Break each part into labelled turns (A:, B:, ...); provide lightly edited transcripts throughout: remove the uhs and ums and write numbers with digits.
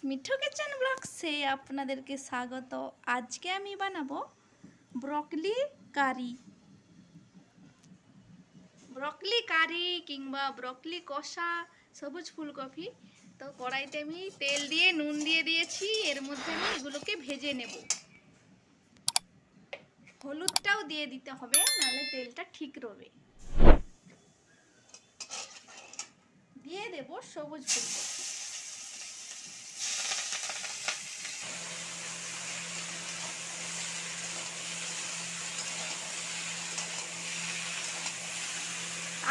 A: Mithu kitchen ব্লগসে আপনাদেরকে স্বাগত। আজকে আমি বানাবো ব্রকলি কারি। ব্রকলি কারি কিংবা ব্রকলি কষা, সবুজ ফুলকপি। তো কড়াইতে আমি তেল দিয়ে নুন দিয়ে দিয়েছি, এর মধ্যে আমি এগুলোকে ভেজে নেব। হলুদটাও দিয়ে দিতে হবে, নাহলে তেলটা ঠিক রবে। দিয়ে দেব সবুজ ফুলকপি।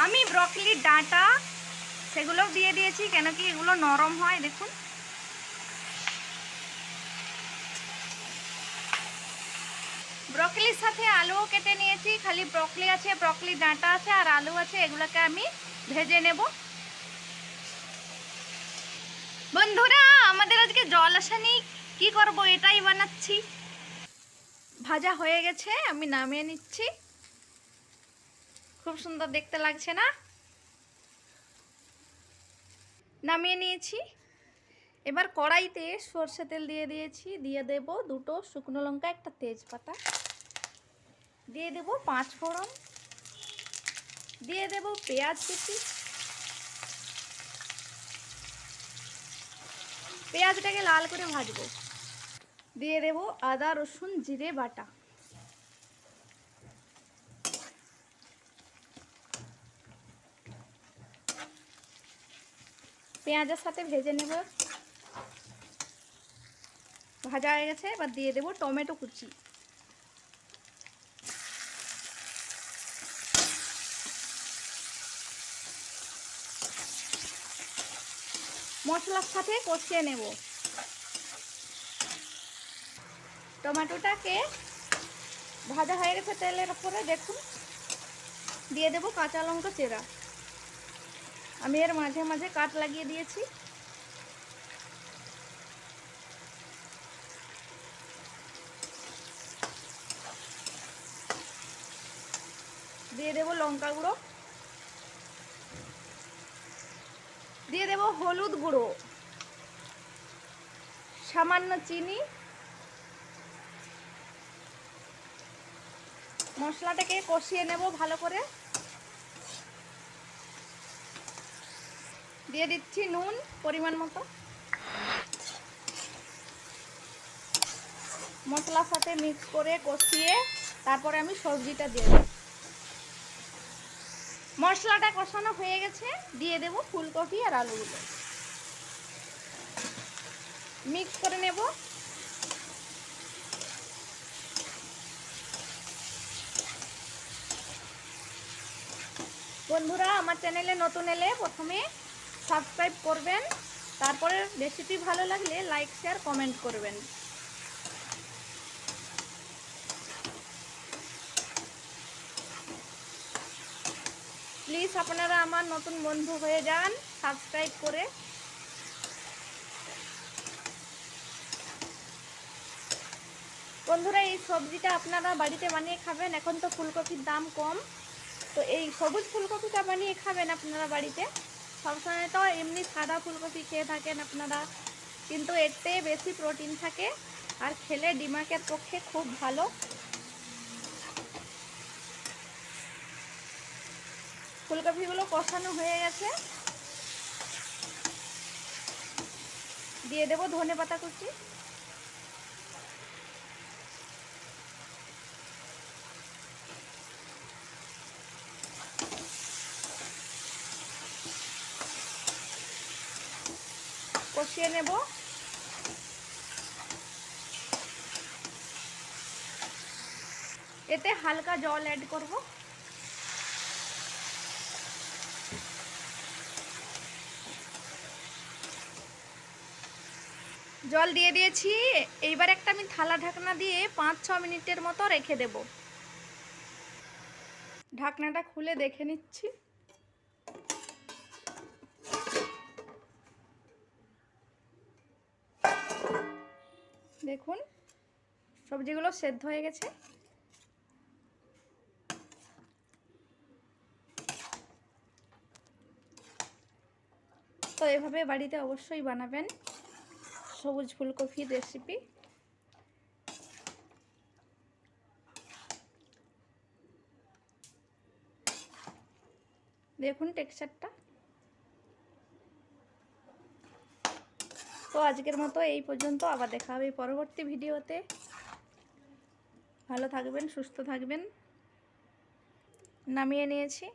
A: আমি ব্রকলির ডাঁটা সেগুলোও দিয়ে দিয়েছি, কেন কি এগুলো নরম হয়। দেখুন, ব্রকলির সাথে আলুও কেটে নিয়েছি। খালি ব্রকলি আছে, ব্রকলি ডাঁটা আছে আর আলু আছে, এগুলোকে আমি ভেজে নেব। বন্ধুরা, আমাদের আজকে জল আসেনি, কি করব, এটাই বানাচ্ছি। ভাজা হয়ে গেছে, আমি নামিয়ে নিচ্ছি। খুব সুন্দর দেখতে লাগছে না? নামিয়ে নিয়েছি। এবার কড়াইতে সর্ষে তেল দিয়ে দিয়েছি, দিয়ে দেব দুটো শুকনো লঙ্কা, একটা তেজপাতা, দিয়ে দেব 5 ফোড়ন, দিয়ে দেব পেঁয়াজ কুচি। পেঁয়াজটাকে লাল করে ভাজবো। দিয়ে দেব আদা রসুন জিরে বাটা। পেঁয়াজের সাথে ভেজে নেব। ভাজা হয়ে গেছে, এবার দিয়ে দেব টমেটো কুচি। মশলার সাথে কষিয়ে নেব। টমেটোটাকে ভাজা হয়ে গেছে তেলের উপরে, দেখুন। দিয়ে দেব কাঁচা লঙ্কা চেরা, আমি এর মাঝে মাঝে কাট লাগিয়ে দিয়েছি। দিয়ে দেব লঙ্কা গুঁড়ো, দিয়ে দেব হলুদ গুঁড়ো, সামান্য চিনি। মশলাটাকে কষিয়ে নেব ভালো করে। দিয়ে দিচ্ছি নুন পরিমাণ মতো। মশলার সাথে মিক্স করে কষিয়ে তারপরে আমি সবজিটা দিয়ে দেব। মশলাটা কষানো হয়ে গেছে, দিয়ে দেব ফুলকপি আর আলুগুলো, মিক্স করে নেব। বন্ধুরা, আমার চ্যানেলে নতুন এলে প্রথমে সাবস্ক্রাইব করবেন, তারপরে রেসিপি ভালো লাগলে লাইক শেয়ার কমেন্ট করবেন। প্লিজ আপনারা আমার নতুন বন্ধু হয়ে যান সাবস্ক্রাইব করে। বন্ধুরা, এই সবজিটা আপনারা বাড়িতে বানিয়ে খাবেন। এখন তো ফুলকপির দাম কম, তো এই সবুজ ফুলকপিটা বানিয়ে খাবেন আপনারা বাড়িতে। সবসময় তো এমনি সাদা ফুলকপি খেয়ে থাকেন আপনারা, কিন্তু এতে বেশি প্রোটিন থাকে আর খেলে দিমাগের পক্ষে খুব ভালো। ফুলকপিগুলো কষানো হয়ে গেছে, দিয়ে দেব ধনেপাতা কুচি। কষিয়ে নেব। এতে হালকা জল অ্যাড করব। জল দিয়ে দিয়েছি। এইবার একটা আমি থালা ঢাকনা দিয়ে 5-6 মিনিটের মতো রেখে দেব। ঢাকনাটা খুলে দেখে নিচ্ছি। দেখুন, সবজিগুলো সেদ্ধ হয়ে গেছে। তো এভাবে বাড়িতে অবশ্যই বানাবেন, সবুজ ফুলকপির রেসিপি। দেখুন টেক্সচারটা। তো আজকের মতো এই পর্যন্ত, আবার দেখা হবে পরবর্তী ভিডিওতে। ভালো থাকবেন, সুস্থ থাকবেন। নামিয়ে নিয়েছি।